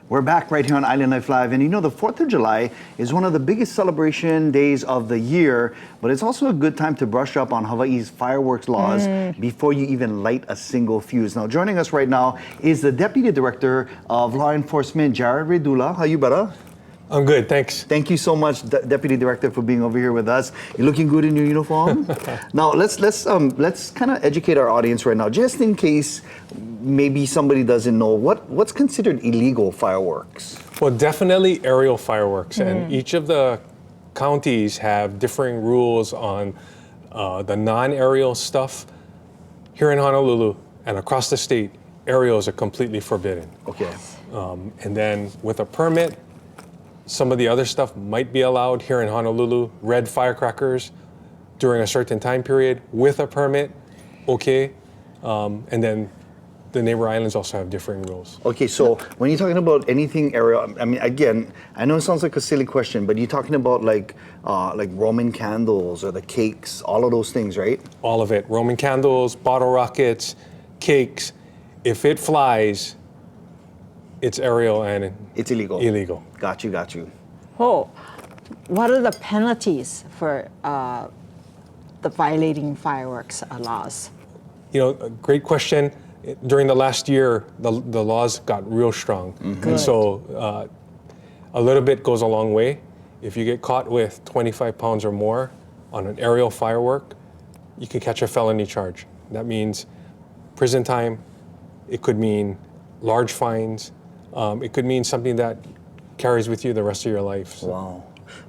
We're back right here on Island Life Live, and you know the 4th of July is one of the biggest celebration days of the year, but it's also a good time to brush up on Hawaii's fireworks laws before you even light a single fuse. Now, joining us right now is the Deputy Director of Law Enforcement, Jared Redulla. How you, brother? I'm good, thanks. Thank you so much, Deputy Director, for being over here with us. You're looking good in your uniform. Now, let's kind of educate our audience right now, just in case maybe somebody doesn't know what's considered illegal fireworks. Well, definitely aerial fireworks, and each of the counties have differing rules on the non-aerial stuff. Here in Honolulu and across the state, aerials are completely forbidden. Okay. And then with a permit, some of the other stuff might be allowed. Here in Honolulu, red firecrackers during a certain time period with a permit, okay. And then the neighbor islands also have differing rules. Okay, so when you're talking about anything aerial, I mean, again, I know it sounds like a silly question, but you're talking about like Roman candles or the cakes, all of those things, right? All of it. Roman candles, bottle rockets, cakes. If it flies, it's aerial and it's illegal. Illegal. Got you. Oh, what are the penalties for the violating fireworks laws? You know, a great question. During the last year, the laws got real strong. And so a little bit goes a long way. If you get caught with 25 pounds or more on an aerial firework, you can catch a felony charge. That means prison time. It could mean large fines. It could mean something that carries with you the rest of your life. So. Wow.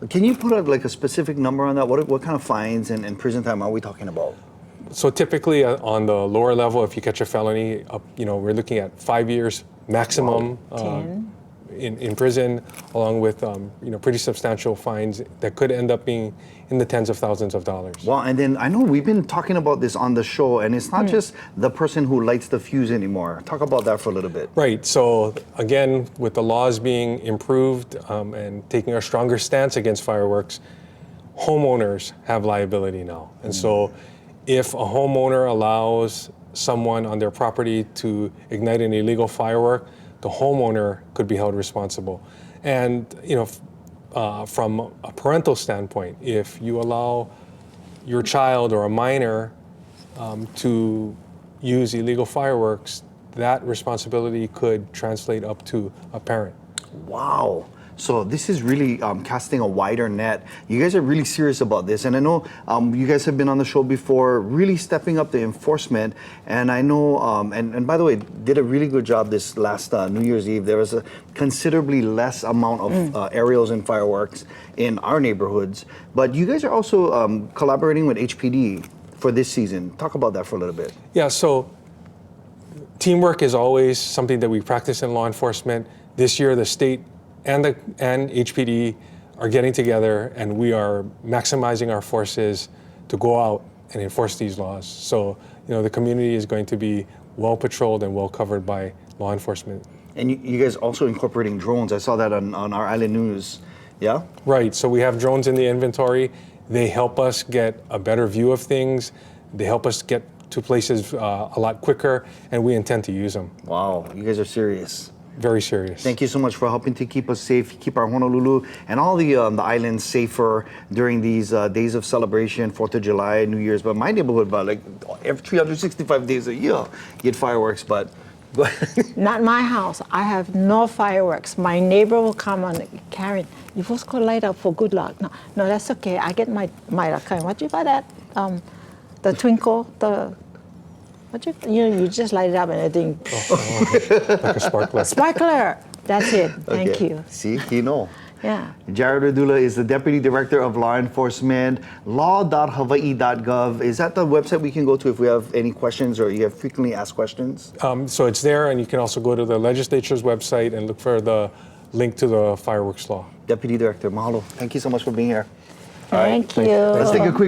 Can you put like a specific number on that? What kind of fines and prison time are we talking about? So typically on the lower level, if you catch a felony, we're looking at 5 years maximum in prison, along with pretty substantial fines that could end up being in the tens of thousands of dollars. Wow, and then I know we've been talking about this on the show, and it's not just the person who lights the fuse anymore. Talk about that for a little bit. Right, so again, with the laws being improved and taking a stronger stance against fireworks, homeowners have liability now. And so if a homeowner allows someone on their property to ignite an illegal firework, the homeowner could be held responsible. And from a parental standpoint, if you allow your child or a minor to use illegal fireworks, that responsibility could translate up to a parent. Wow. So this is really casting a wider net. You guys are really serious about this. And I know you guys have been on the show before, really stepping up the enforcement. And I know, and by the way, did a really good job this last New Year's Eve. There was a considerably less amount of aerials and fireworks in our neighborhoods. But you guys are also collaborating with HPD for this season. Talk about that for a little bit. Yeah, so teamwork is always something that we practice in law enforcement. This year, the state and HPD are getting together, and we are maximizing our forces to go out and enforce these laws. So, the community is going to be well patrolled and well covered by law enforcement. And you guys also incorporating drones. I saw that on our island news. Yeah? Right. So we have drones in the inventory. They help us get a better view of things. They help us get to places a lot quicker, and we intend to use them. Wow, you guys are serious. Very serious. Thank you so much for helping to keep us safe, keep our Honolulu and all the islands safer during these days of celebration, 4th of July, New Year's. But my neighborhood, about like every 365 days a year, you get fireworks, but... Not my house. I have no fireworks. My neighbor will come and Karen, you first go light up for good luck. No, that's okay. I get my Karen, what do you buy that? The twinkle, you just light it up and everything. Like a sparkler. Sparkler. That's it. Thank you. See, you know. Yeah. Jared Redulla is the Deputy Director of Law Enforcement, law.hawaii.gov. Is that the website we can go to if we have any questions or you have frequently asked questions? So it's there, and you can also go to the legislature's website and look for the link to the fireworks law. Deputy Director, mahalo. Thank you so much for being here. Thank you. Let's take a quick